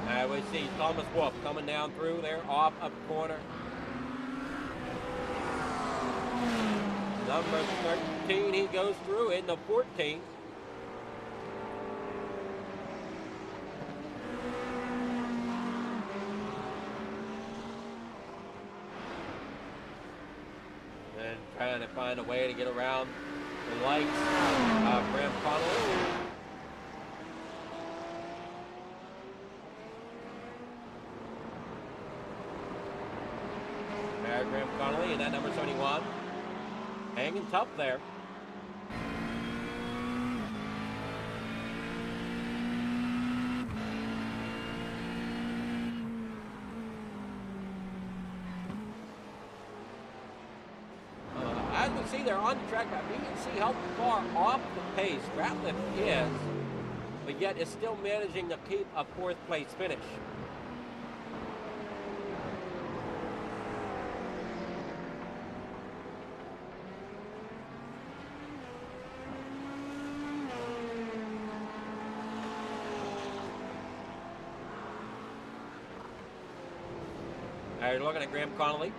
Speaker 1: And we see Thomas Wolf coming down through there, off up corner. Number 13, he goes through in the 14. And trying to find a way to get around the lights of Graham Connolly. Graham Connolly and that number 71. Hanging tough there. As we see there on the track map, you can see how far off the pace Ratliff is, but yet is still managing to keep a 4th place finish. You're looking at Graham Connolly.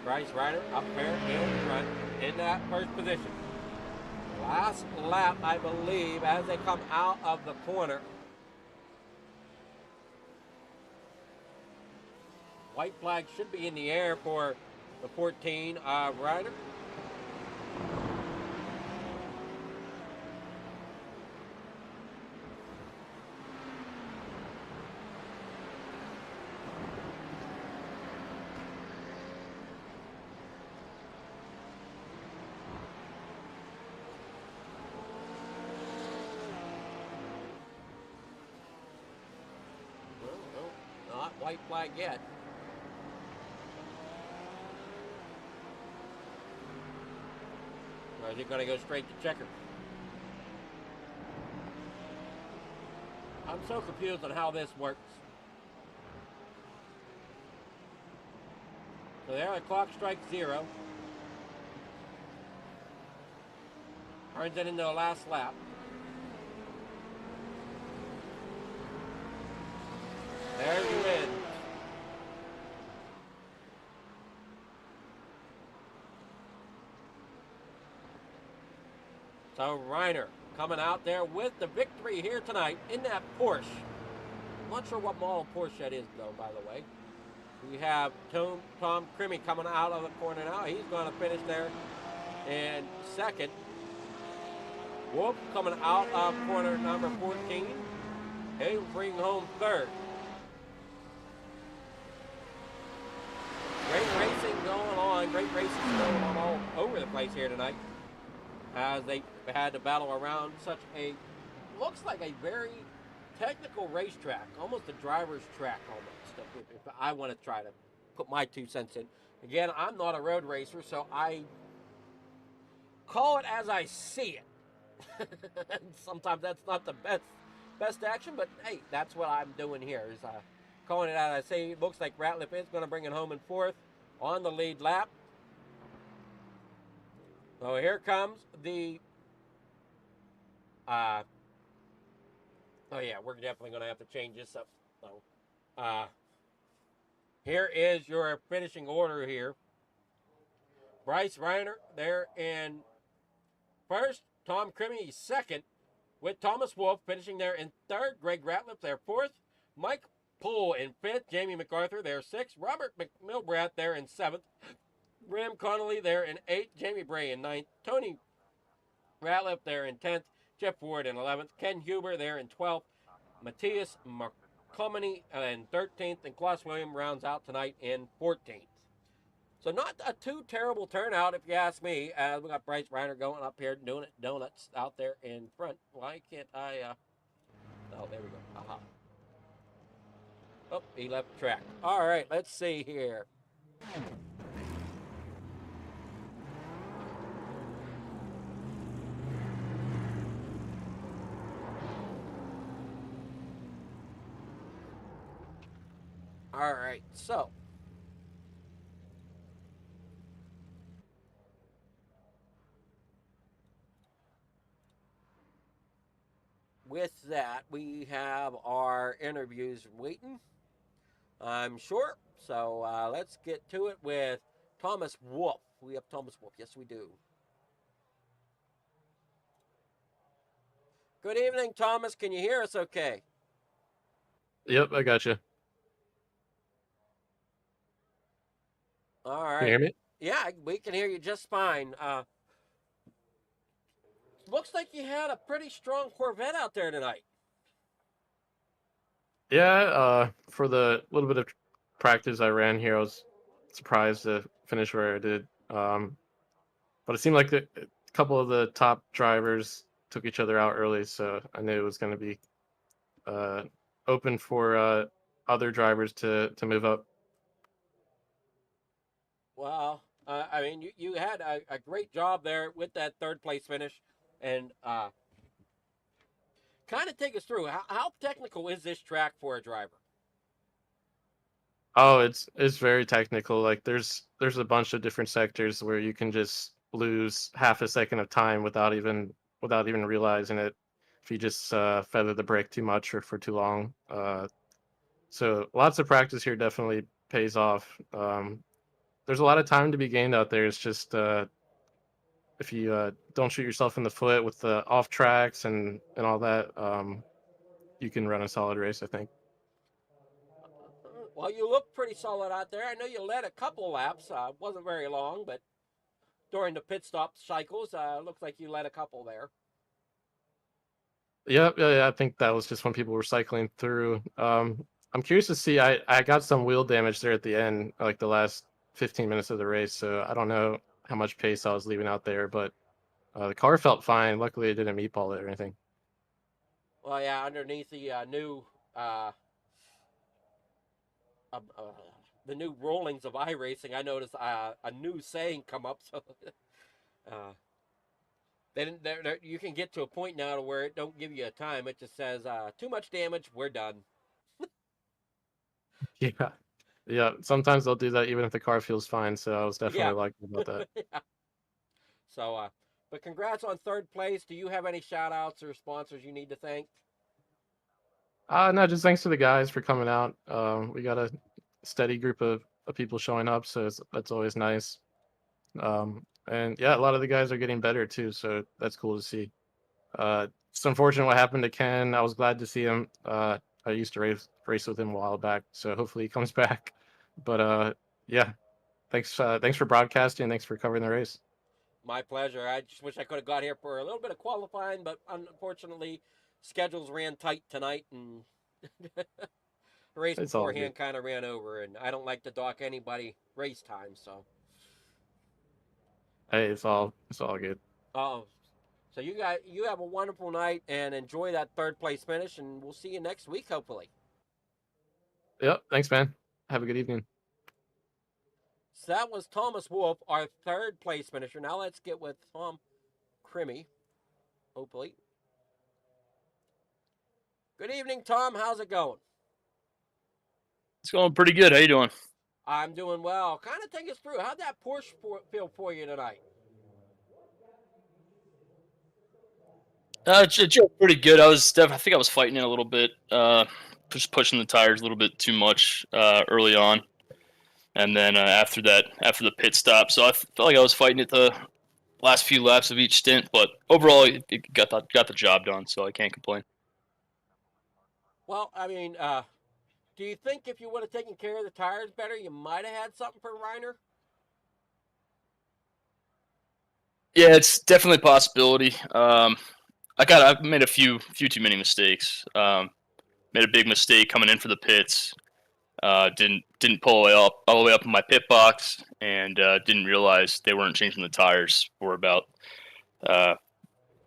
Speaker 1: Bryce Ryder up there in front in that 1st position. Last lap, I believe, as they come out of the corner. White flag should be in the air for the 14 Ryder. White flag yet. Or is he going to go straight to checker? I'm so confused on how this works. So there, the clock strikes 0. Turns it into the last lap. There's the win. So Reiner coming out there with the victory here tonight in that Porsche. I'm not sure what model Porsche that is though, by the way. We have Tom Crimmy coming out of the corner now. He's going to finish there in 2nd. Wolf coming out of corner number 14. He'll bring home 3rd. some great races going on all over the place here tonight, as they had to battle around such a, looks like a very technical racetrack, almost a driver's track almost, if I want to try to put my 2 cents in. Again, I'm not a road racer, so I call it as I see it. Sometimes that's not the best action, but hey, that's what I'm doing here, is calling it as I see. It looks like Ratliff is going to bring it home in fourth on the lead lap. So here comes the oh yeah, we're definitely going to have to change this up. So here is your finishing order here. Bryce Reiner there in first, Tom Crimmy second, with Thomas Wolfe finishing there in third, Greg Ratliff there fourth, Mike Poole in fifth, Jamie MacArthur there sixth, Robert McMilbrath there in seventh, Graham Connolly there in eighth, Jamie Bray in ninth, Tony Ratliff there in 10th, Jeff Ward in 11th, Ken Huber there in 12th, Matthias McComany in 13th, and Klaus William rounds out tonight in 14th. So not a too terrible turnout, if you ask me. We got Bryce Reiner going up here doing it donuts out there in front. Why can't I? Oh, there we go. Aha. Oh, he left the track. All right, let's see here. All right, so with that, we have our interviews waiting, I'm sure. So let's get to it with Thomas Wolfe. We have Thomas Wolfe. Yes, we do. Good evening, Thomas. Can you hear us okay?
Speaker 2: Yep, I got you.
Speaker 1: All
Speaker 2: Can you
Speaker 1: right.
Speaker 2: hear me?
Speaker 1: Yeah, we can hear you just fine. Looks like you had a pretty strong Corvette out there tonight.
Speaker 2: Yeah, for the little bit of practice I ran here, I was surprised to finish where I did. But it seemed like a couple of the top drivers took each other out early, so I knew it was going to be uh, open for other drivers to move up.
Speaker 1: Well, I mean, you had a great job there with that third place finish. And kind of take us through how technical is this track for a driver?
Speaker 2: Oh, it's very technical. Like there's a bunch of different sectors where you can just lose half a second of time without even realizing it if you just feather the brake too much or for too long. So lots of practice here definitely pays off. There's a lot of time to be gained out there. It's just if you don't shoot yourself in the foot with the off tracks and all that, you can run a solid race, I think.
Speaker 1: Well, you look pretty solid out there. I know you led a couple laps. Wasn't very long, but during the pit stop cycles, looks like you led a couple there.
Speaker 2: Yep, yeah, I think that was just when people were cycling through. I'm curious to see. I got some wheel damage there at the end, like the last 15 minutes of the race. So I don't know how much pace I was leaving out there, but the car felt fine. Luckily, it didn't meatball it or anything.
Speaker 1: Well, yeah, underneath uh, uh, uh, the new rollings of iRacing, I noticed a new saying come up. So uh, then you can get to a point now to where it don't give you a time. It just says too much damage. We're done.
Speaker 2: Yeah, yeah. Sometimes they'll do that even if the car feels fine. So I was
Speaker 1: Yeah.
Speaker 2: definitely liking about that.
Speaker 1: Yeah. So, but congrats on third place. Do you have any shout outs or sponsors you need to thank?
Speaker 2: No, just thanks to the guys for coming out. We got a steady group of people showing up, so that's always nice. And yeah, a lot of the guys are getting better too, so that's cool to see. It's unfortunate what happened to Ken. I was glad to see him. I used to race with him a while back, so hopefully he comes back. But yeah, thanks for broadcasting. Thanks for covering the race.
Speaker 1: My pleasure. I just wish I could have got here for a little bit of qualifying, but unfortunately, schedules ran tight tonight, and the race
Speaker 2: It's all good.
Speaker 1: beforehand kind of ran over. And I don't like to dock anybody race time, so
Speaker 2: Hey, it's all good.
Speaker 1: Oh, so you have a wonderful night and enjoy that third place finish, and we'll see you next week, hopefully.
Speaker 2: Yep. Thanks, man. Have a good evening.
Speaker 1: So that was Thomas Wolf, our third place finisher. Now let's get with Tom Crimmy, hopefully. Good evening, Tom. How's it going?
Speaker 3: It's going pretty good. How you doing?
Speaker 1: I'm doing well. Kind of take us through. How'd that Porsche feel for you tonight?
Speaker 3: It felt pretty good. I think I was fighting it a little bit, just pushing the tires a little bit too much early on, and then after that, after the pit stop, so I felt like I was fighting it the last few laps of each stint. But overall, it got the job done, so I can't complain.
Speaker 1: Well, I mean, do you think if you would have taken care of the tires better, you might have had something for Reiner?
Speaker 3: Yeah, it's definitely a possibility. I made a few too many mistakes. Made a big mistake coming in for the pits. Didn't pull all the way up in my pit box, and didn't realize they weren't changing the tires for uh,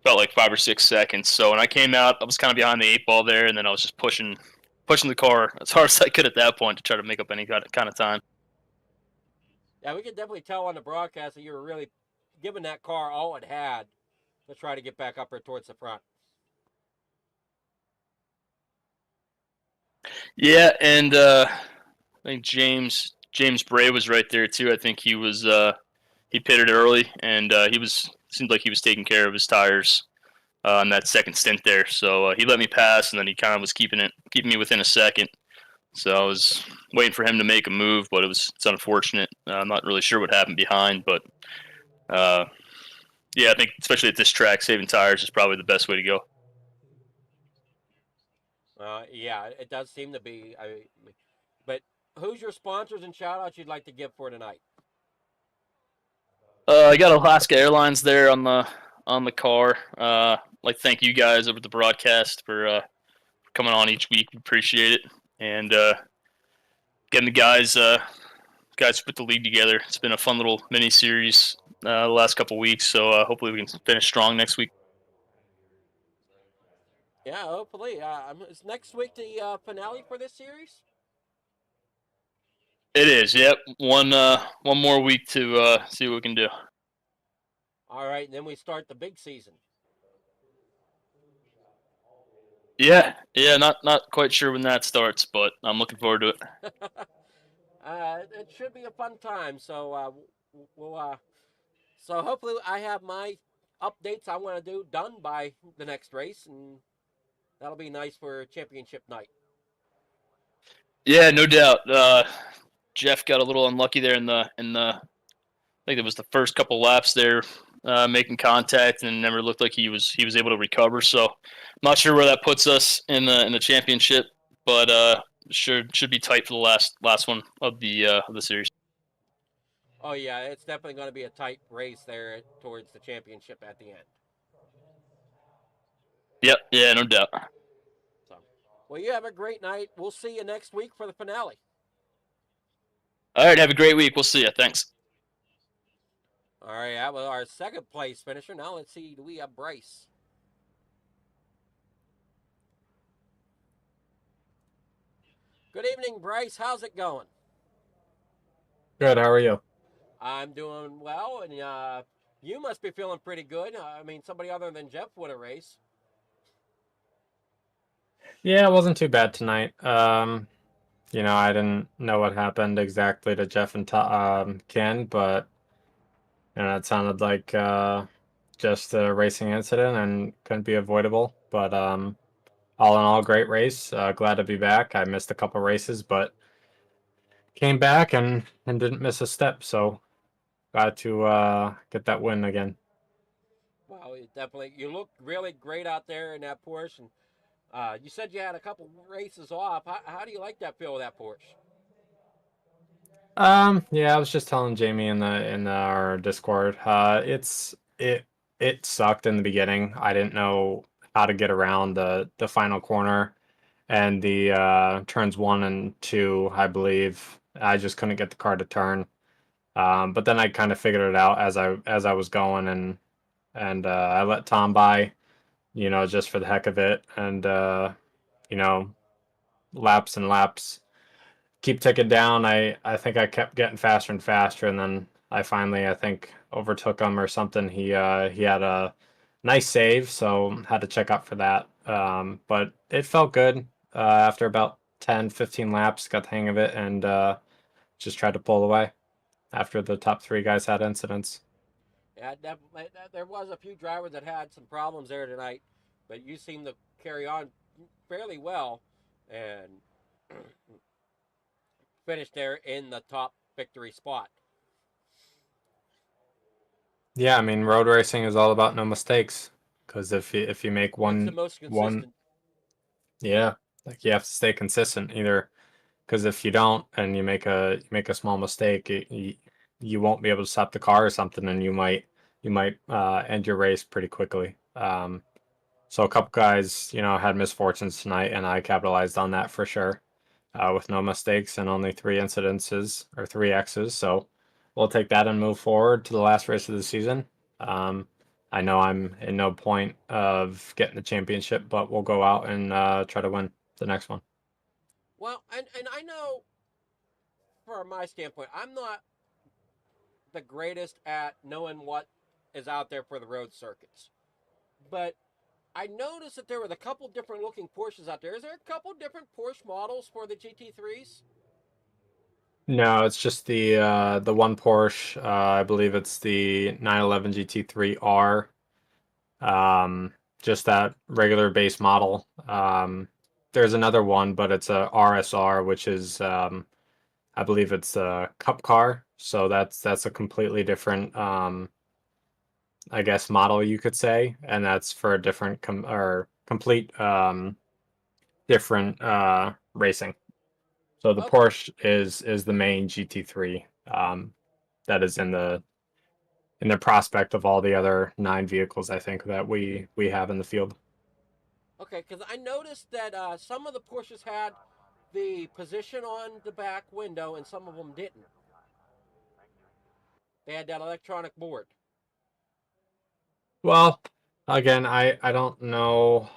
Speaker 3: about like 5 or 6 seconds. So when I came out, I was kind of behind the eight ball there, and then I was just pushing the car as hard as I could at that point to try to make up any kind of time.
Speaker 1: Yeah, we could definitely tell on the broadcast that you were really giving that car all it had to try to get back up there towards the front.
Speaker 3: Yeah, and I think James Bray was right there too. I think he pitted early, and seemed like he was taking care of his tires on that second stint there. So he let me pass, and then he kind of was keeping me within a second. So I was waiting for him to make a move, but it's unfortunate. I'm not really sure what happened behind, but yeah, I think especially at this track, saving tires is probably the best way to go.
Speaker 1: Yeah, it does seem to be. But who's your sponsors and shout outs you'd like to give for tonight?
Speaker 3: I got Alaska Airlines there on the car. Like thank you guys over the broadcast for coming on each week. We appreciate it, and getting the guys put the league together. It's been a fun little mini series the last couple weeks. So hopefully we can finish strong next week.
Speaker 1: Yeah, hopefully. Is next week the finale for this series?
Speaker 3: It is. Yep. One more week to see what we can do.
Speaker 1: All right, and then we start the big season.
Speaker 3: Yeah. Yeah. Not quite sure when that starts, but I'm looking forward to it.
Speaker 1: It should be a fun time. So hopefully I have my updates I want to do done by the next race, and that'll be nice for championship night.
Speaker 3: Yeah, no doubt. Jeff got a little unlucky there in the I think it was the first couple laps there, making contact, and never looked like he was able to recover. So, I'm not sure where that puts us in the championship, but should be tight for the last one of the series.
Speaker 1: Oh yeah, it's definitely going to be a tight race there towards the championship at the end.
Speaker 3: Yep, yeah, no doubt.
Speaker 1: So, well, you have a great night. We'll see you next week for the finale.
Speaker 3: All right, have a great week. We'll see you. Thanks.
Speaker 1: All right, that was our second place finisher. Now let's see, do we have Bryce? Good evening, Bryce. How's it going?
Speaker 4: Good. How are you?
Speaker 1: I'm doing well, and you must be feeling pretty good. I mean, somebody other than Jeff would have raced.
Speaker 4: Yeah, it wasn't too bad tonight. I didn't know what happened exactly to Jeff and Ken, but it sounded like just a racing incident and couldn't be avoidable. But all in all, great race. Glad to be back. I missed a couple races, but came back and didn't miss a step. So glad to get that win again.
Speaker 1: Well, you look really great out there in that Porsche. And you said you had a couple races off. How do you like that feel with that Porsche?
Speaker 4: Yeah, I was just telling Jamie in our Discord. It sucked in the beginning. I didn't know how to get around the final corner and the turns 1 and 2, I believe. I just couldn't get the car to turn. But then I kind of figured it out as I was going, and I let Tom by, just for the heck of it, and you know, laps and laps keep ticking down. I think I kept getting faster and faster, and then I finally, I think, overtook him or something. He had a nice save, so had to check out for that. But it felt good after about 10, 15 laps. Got the hang of it, and just tried to pull away after the top three guys had incidents.
Speaker 1: Yeah, there was a few drivers that had some problems there tonight, but you seem to carry on fairly well and finished there in the top victory spot.
Speaker 4: Yeah, I mean, road racing is all about no mistakes. Because if you make
Speaker 1: It's the
Speaker 4: one
Speaker 1: most
Speaker 4: one,
Speaker 1: consistent.
Speaker 4: yeah, like you have to stay consistent either. Because if you don't and you make a small mistake, you won't be able to stop the car or something, and you might end your race pretty quickly. So a couple guys, had misfortunes tonight, and I capitalized on that for sure, with no mistakes and only 3 incidences or 3 X's. So we'll take that and move forward to the last race of the season. I know I'm in no point of getting the championship, but we'll go out and try to win the next one.
Speaker 1: Well, and I know from my standpoint, I'm not the greatest at knowing what is out there for the road circuits. But I noticed that there were a couple different looking Porsches out there. Is there a couple different Porsche models for the GT3s?
Speaker 4: No, it's just the one Porsche. I believe it's the 911 GT3 R. Just that regular base model. There's another one, but it's a RSR, which is I believe it's a cup car. So that's a completely different I guess model you could say, and that's for a different complete different racing. So the
Speaker 1: Okay.
Speaker 4: Porsche is the main GT3 that is in the prospect of all the other 9 vehicles I think that we have in the field.
Speaker 1: Okay, because I noticed that some of the Porsches had the position on the back window and some of them didn't. They had that electronic board.
Speaker 4: Well, again, I don't know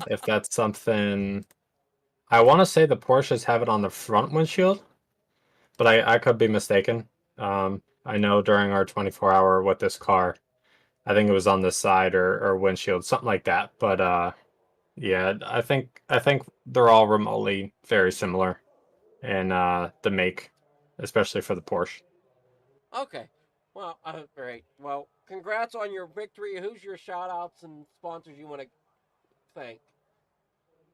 Speaker 4: if that's something. I want to say the Porsches have it on the front windshield, but I could be mistaken. I know during our 24-hour with this car, I think it was on the side or windshield, something like that. But yeah, I think they're all remotely very similar in the make, especially for the Porsche.
Speaker 1: Okay. Well, great. Well, congrats on your victory. Who's your shout outs and sponsors you want to thank?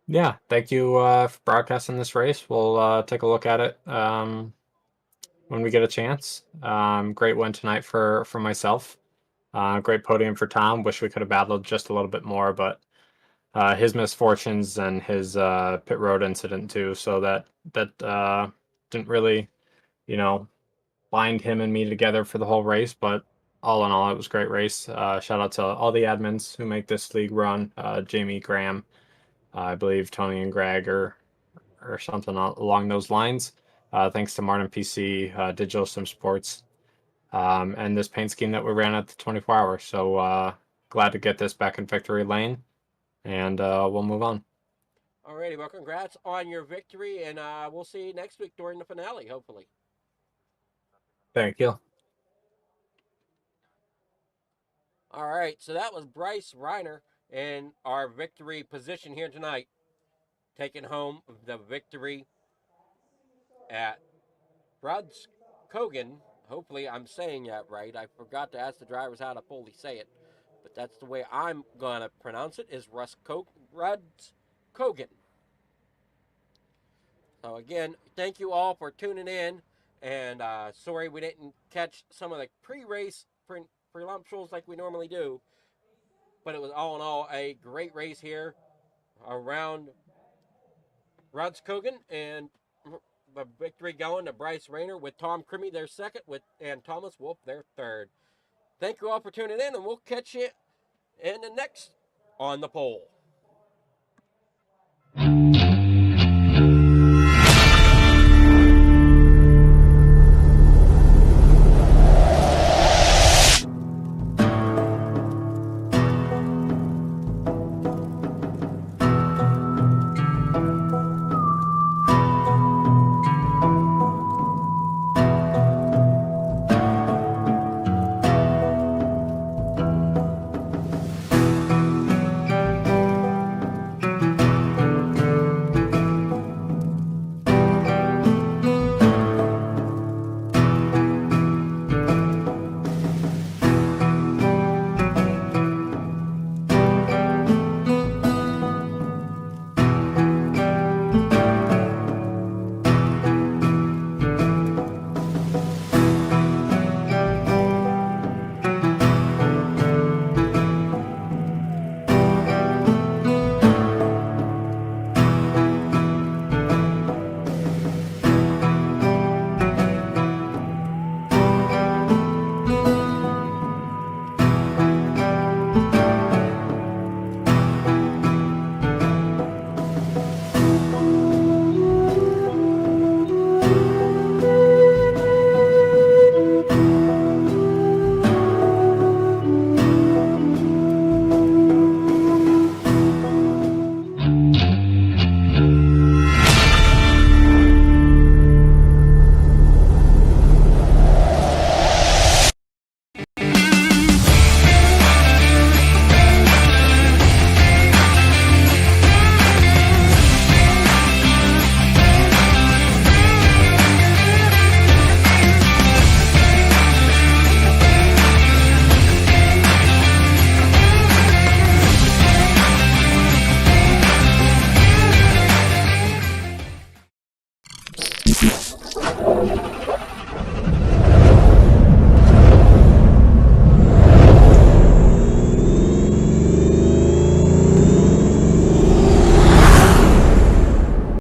Speaker 4: Yeah, thank you for broadcasting this race. We'll take a look at it when we get a chance. Great win tonight for myself. Great podium for Tom. Wish we could have battled just a little bit more, but his misfortunes and his pit road incident too. So that didn't really, bind him and me together for the whole race. But all in all, it was a great race. Shout out to all the admins who make this league run. Jamie, Graham, I believe Tony and Greg or something along those lines. Thanks to Martin PC, Digital Sim Sports, and this paint scheme that we ran at the 24 hours. So glad to get this back in victory lane, and we'll move on.
Speaker 1: Alrighty, well, congrats on your victory, and we'll see you next week during the finale, hopefully.
Speaker 4: Thank you.
Speaker 1: All right, so that was Bryce Reiner in our victory position here tonight, taking home the victory at Rudskogen. Hopefully, I'm saying that right. I forgot to ask the drivers how to fully say it, but that's the way I'm going to pronounce it, is Rudskogen. So, again, thank you all for tuning in, and sorry we didn't catch some of the pre-race prelumptuals like we normally do, but it was all in all a great race here around Rudskogen, and the victory going to Bryce Rayner with Tom Crimmy their second, and Thomas Wolf their third. Thank you all for tuning in, and we'll catch you in the next On the Pole. Bye.